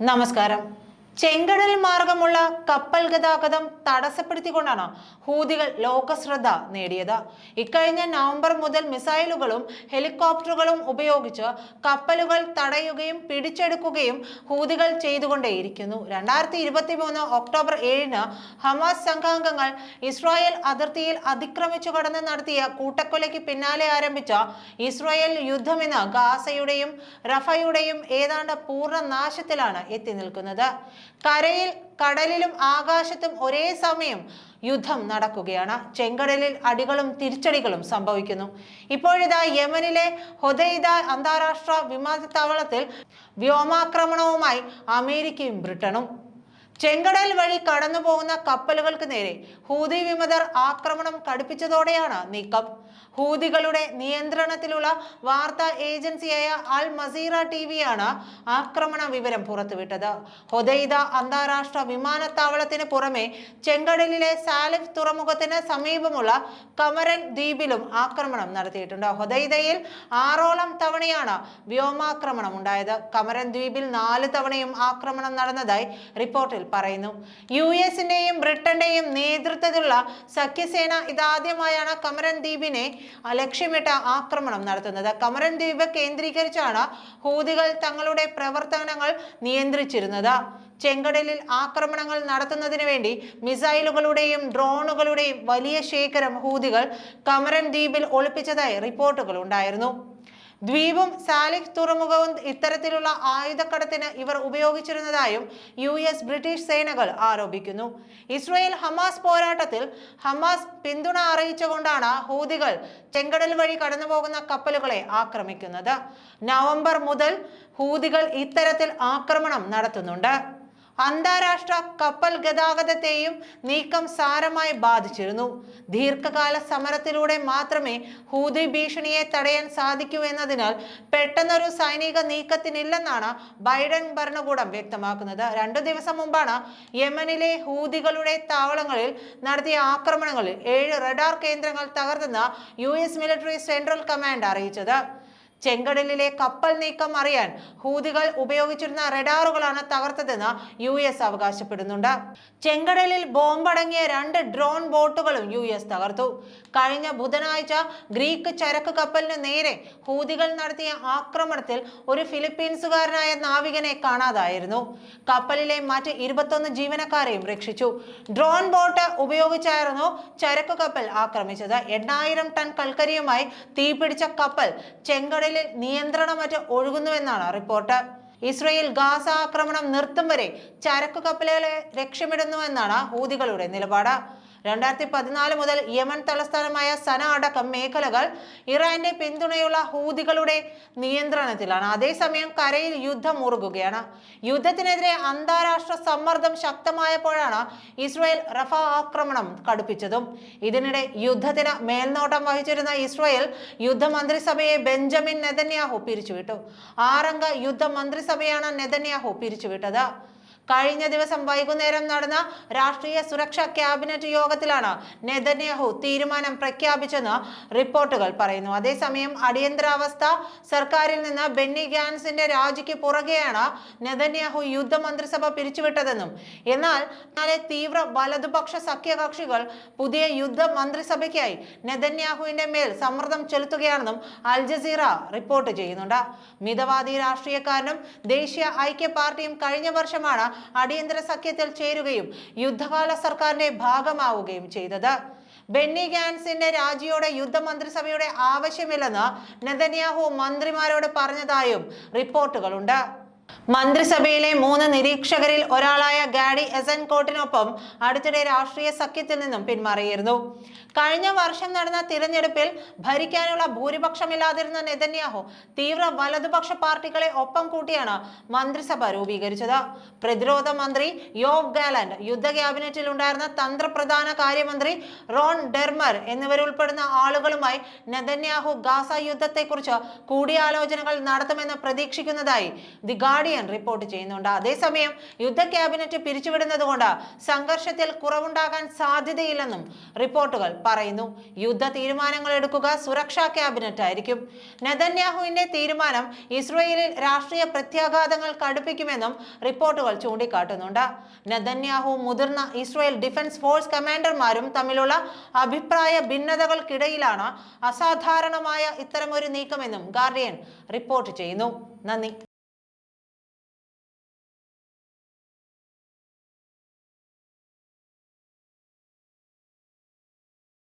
നമസ്കാരം. ചെങ്കടൽ മാർഗമുള്ള കപ്പൽ ഗതാഗതം തടസ്സപ്പെടുത്തിക്കൊണ്ടാണ് ഹൂതികൾ ലോകശ്രദ്ധ നേടിയത്. ഇക്കഴിഞ്ഞ നവംബർ മുതൽ മിസൈലുകളും ഹെലികോപ്റ്ററുകളും ഉപയോഗിച്ച് കപ്പലുകൾ തടയുകയും പിടിച്ചെടുക്കുകയും ഹൂതികൾ ചെയ്തുകൊണ്ടേയിരിക്കുന്നു. 2023 ഒക്ടോബർ 7 ഹമാസ് സംഘാംഗങ്ങൾ ഇസ്രായേൽ അതിർത്തിയിൽ അതിക്രമിച്ചു കടന്ന് നടത്തിയ കൂട്ടക്കൊലയ്ക്ക് പിന്നാലെ ആരംഭിച്ച ഇസ്രായേൽ യുദ്ധം ഇന്ന് ഗാസയുടെയും റഫയുടെയും ഏതാണ്ട് പൂർണ്ണ നാശത്തിലാണ് എത്തി നിൽക്കുന്നത്. കരയിൽ, കടലിലും ആകാശത്തും ഒരേ സമയം യുദ്ധം നടക്കുകയാണ്. ചെങ്കടലിൽ അടികളും തിരിച്ചടികളും സംഭവിക്കുന്നു. ഇപ്പോഴിതാ യമനിലെ ഹൊദൈദ അന്താരാഷ്ട്ര വിമാനത്താവളത്തിൽ വ്യോമാക്രമണവുമായി അമേരിക്കയും ബ്രിട്ടനും. ചെങ്കടൽ വഴി കടന്നു പോകുന്ന കപ്പലുകൾക്ക് നേരെ ഹൂതി വിമതർ ആക്രമണം കടുപ്പിച്ചതോടെയാണ് നീക്കം. ഹൂതികളുടെ നിയന്ത്രണത്തിലുള്ള വാർത്താ ഏജൻസിയായ അൽ മസീറ ടിവിയാണ് ആക്രമണ വിവരം പുറത്തുവിട്ടത്. ഹൊദൈദ അന്താരാഷ്ട്ര വിമാനത്താവളത്തിന് പുറമെ ചെങ്കടലിലെ സാലിഫ് തുറമുഖത്തിന് സമീപമുള്ള കമരൻ ദ്വീപിലും ആക്രമണം നടത്തിയിട്ടുണ്ട്. ഹൊദൈദയിൽ 6ഓളം തവണയാണ് വ്യോമാക്രമണം ഉണ്ടായത്. കമരൻ ദ്വീപിൽ 4 തവണയും ആക്രമണം നടന്നതായി റിപ്പോർട്ടിൽ പറയുന്നു. യുഎസിന്റെയും ബ്രിട്ടന്റെയും നേതൃത്വത്തിലുള്ള സഖ്യസേന ഇതാദ്യമായാണ് കമരൻ ദ്വീപിനെ ലക്ഷ്യമിട്ട് ആക്രമണം നടത്തുന്നത്. കമരൻ ദ്വീപ് കേന്ദ്രീകരിച്ചാണ് ഹൂതികൾ തങ്ങളുടെ പ്രവർത്തനങ്ങൾ നിയന്ത്രിച്ചിരുന്നത്. ചെങ്കടലിൽ ആക്രമണങ്ങൾ നടത്തുന്നതിന് വേണ്ടി മിസൈലുകളുടെയും ഡ്രോണുകളുടെയും വലിയ ശേഖരം ഹൂതികൾ കമരൻ ദ്വീപിൽ ഒളിപ്പിച്ചതായി റിപ്പോർട്ടുകൾ ഉണ്ടായിരുന്നു. ദ്വീപും സാലിഹ് തുറമുഖവും ഇത്തരത്തിലുള്ള ആയുധക്കടത്തിന് ഇവർ ഉപയോഗിച്ചിരുന്നതായും US, ബ്രിട്ടീഷ് സേനകൾ ആരോപിക്കുന്നു. ഇസ്രായേൽ ഹമാസ് പോരാട്ടത്തിൽ ഹമാസ് പിന്തുണ അറിയിച്ചുകൊണ്ടാണ് ഹൂതികൾ ചെങ്കടൽ വഴി കടന്നുപോകുന്ന കപ്പലുകളെ ആക്രമിക്കുന്നത്. നവംബർ മുതൽ ഹൂതികൾ ഇത്തരത്തിൽ ആക്രമണം നടത്തുന്നുണ്ട്. അന്താരാഷ്ട്ര കപ്പൽ ഗതാഗതത്തെയും നീക്കം സാരമായി ബാധിച്ചിരുന്നു. ദീർഘകാല സമരത്തിലൂടെ മാത്രമേ ഹൂതി ഭീഷണിയെ തടയാൻ സാധിക്കൂ എന്നതിനാൽ പെട്ടെന്നൊരു സൈനിക നീക്കത്തിനില്ലെന്നാണ് ബൈഡൻ ഭരണകൂടം വ്യക്തമാക്കുന്നത്. 2 ദിവസം മുമ്പാണ് യമനിലെ ഹൂതികളുടെ താവളങ്ങളിൽ നടത്തിയ ആക്രമണങ്ങളിൽ 7 റഡാർ കേന്ദ്രങ്ങൾ തകർത്തെന്ന് US മിലിറ്ററി സെൻട്രൽ കമാൻഡ് അറിയിച്ചത്. ചെങ്കടലിലെ കപ്പൽ നീക്കം അറിയാൻ ഹൂതികൾ ഉപയോഗിച്ചിരുന്ന റഡാറുകളാണ് തകർത്തതെന്ന് US അവകാശപ്പെടുന്നുണ്ട്. ചെങ്കടലിൽ ബോംബടങ്ങിയ 2 ഡ്രോൺ ബോട്ടുകളും US തകർത്തു. കഴിഞ്ഞ ബുധനാഴ്ച ഗ്രീക്ക് ചരക്ക് കപ്പലിന് നേരെ ഹൂതികൾ നടത്തിയ ആക്രമണത്തിൽ ഒരു ഫിലിപ്പീൻസുകാരനായ നാവികനെ കാണാതായിരുന്നു. കപ്പലിലെ മറ്റ് 21 ജീവനക്കാരെയും രക്ഷിച്ചു. ഡ്രോൺ ബോട്ട് ഉപയോഗിച്ചായിരുന്നു ചരക്ക് കപ്പൽ ആക്രമിച്ചത്. 8000 ടൺ കൽക്കരിയുമായി തീപിടിച്ച കപ്പൽ ചെങ്കടലിൽ നിയന്ത്രണമറ്റ് ഒഴുകുന്നുവെന്നാണ് റിപ്പോർട്ട്. ഇസ്രായേൽ ഗാസ ആക്രമണം നിർത്തും വരെ ചരക്കു കപ്പലുകളെ ലക്ഷ്യമിടുന്നുവെന്നാണ് ഹൂതികളുടെ നിലപാട്. 2014 മുതൽ യമൻ തലസ്ഥാനമായ സന അടക്കം മേഖലകൾ ഇറാന്റെ പിന്തുണയുള്ള ഹൂതികളുടെ നിയന്ത്രണത്തിലാണ്. അതേസമയം കരയിൽ യുദ്ധം മുറുകുകയാണ്. യുദ്ധത്തിനെതിരെ അന്താരാഷ്ട്ര സമ്മർദ്ദം ശക്തമായപ്പോഴാണ് ഇസ്രായേൽ റഫ ആക്രമണം കടുപ്പിച്ചതും. ഇതിനിടെ യുദ്ധത്തിന് മേൽനോട്ടം വഹിച്ചിരുന്ന ഇസ്രായേൽ യുദ്ധമന്ത്രിസഭയെ ബെഞ്ചമിൻ നെതന്യാഹു പിരിച്ചുവിട്ടു. 6 അംഗ യുദ്ധമന്ത്രിസഭയാണ് നെതന്യാഹു പിരിച്ചുവിട്ടത്. കഴിഞ്ഞ ദിവസം വൈകുന്നേരം നടന്ന രാഷ്ട്രീയ സുരക്ഷാ ക്യാബിനറ്റ് യോഗത്തിലാണ് നെതന്യാഹു തീരുമാനം പ്രഖ്യാപിച്ചെന്ന് റിപ്പോർട്ടുകൾ പറയുന്നു. അതേസമയം അടിയന്തരാവസ്ഥ സർക്കാരിൽ നിന്ന് ബെന്നി ഗാൻസിന്റെ രാജിക്ക് പുറകെയാണ് നെതന്യാഹു യുദ്ധമന്ത്രിസഭ പിരിച്ചുവിട്ടതെന്നും എന്നാൽ തീവ്ര വലതുപക്ഷ സഖ്യകക്ഷികൾ പുതിയ യുദ്ധ മന്ത്രിസഭയ്ക്കായി നെതന്യാഹുവിന്റെ മേൽ സമ്മർദ്ദം ചെലുത്തുകയാണെന്നും അൽ ജസീറ റിപ്പോർട്ട് ചെയ്യുന്നുണ്ട്. മിതവാദി രാഷ്ട്രീയക്കാരനും ദേശീയ ഐക്യ പാർട്ടിയും കഴിഞ്ഞ വർഷമാണ് അടിയന്തര സഖ്യത്തിൽ ചേരുകയും യുദ്ധകാല സർക്കാരിന്റെ ഭാഗമാവുകയും ചെയ്തത്. ബെന്നി ഗാൻസിന്റെ രാജിയോടെ യുദ്ധമന്ത്രിസഭയുടെ ആവശ്യമില്ലെന്ന് നെതന്യാഹു മന്ത്രിമാരോട് പറഞ്ഞതായും റിപ്പോർട്ടുകളുണ്ട്. മന്ത്രിസഭയിലെ 3 നിരീക്ഷകരിൽ ഒരാളായ ഗാഡി എസൻകോട്ടിനൊപ്പം അടുത്തിടെ രാഷ്ട്രീയ സഖ്യത്തിൽ നിന്നും പിന്മാറിയിരുന്നു. കഴിഞ്ഞ വർഷം നടന്ന തിരഞ്ഞെടുപ്പിൽ ഭരിക്കാനുള്ള ഭൂരിപക്ഷമില്ലാതിരുന്ന നെതന്യാഹു തീവ്ര വലതുപക്ഷ പാർട്ടികളെ ഒപ്പം കൂട്ടിയാണ് മന്ത്രിസഭ രൂപീകരിച്ചത്. പ്രതിരോധ മന്ത്രി യോവ് ഗാലന്റ്, യുദ്ധ ക്യാബിനറ്റിൽ ഉണ്ടായിരുന്ന തന്ത്രപ്രധാന കാര്യമന്ത്രി റോൺ ഡെർമർ എന്നിവരുൾപ്പെടുന്ന ആളുകളുമായി നെതന്യാഹു ഗാസ യുദ്ധത്തെക്കുറിച്ച് കൂടിയാലോചനകൾ നടത്തുമെന്ന് പ്രതീക്ഷിക്കുന്നതായി ദി ഗാർഡിയൻ റിപ്പോർട്ട് ചെയ്യുന്നുണ്ട്. അതേസമയം യുദ്ധ ക്യാബിനറ്റ് പിരിച്ചുവിടുന്നത് കൊണ്ട് സംഘർഷത്തിൽ കുറവുണ്ടാകാൻ സാധ്യതയില്ലെന്നും റിപ്പോർട്ടുകൾ പറയുന്നു. യുദ്ധ തീരുമാനങ്ങൾ എടുക്കുക സുരക്ഷാ ക്യാബിനറ്റ് ആയിരിക്കും. നെതന്യാഹുവിന്റെ തീരുമാനം ഇസ്രയേലിൽ രാഷ്ട്രീയ പ്രത്യാഘാതങ്ങൾ കടുപ്പിക്കുമെന്നും റിപ്പോർട്ടുകൾ ചൂണ്ടിക്കാട്ടുന്നുണ്ട്. നെതന്യാഹു മുതിർന്ന ഇസ്രയേൽ ഡിഫൻസ് ഫോഴ്സ് കമാൻഡർമാരും തമ്മിലുള്ള അഭിപ്രായ ഭിന്നതകൾക്കിടയിലാണ് അസാധാരണമായ ഇത്തരമൊരു നീക്കമെന്നും ഗാർഡിയൻ റിപ്പോർട്ട് ചെയ്യുന്നു. നന്ദി.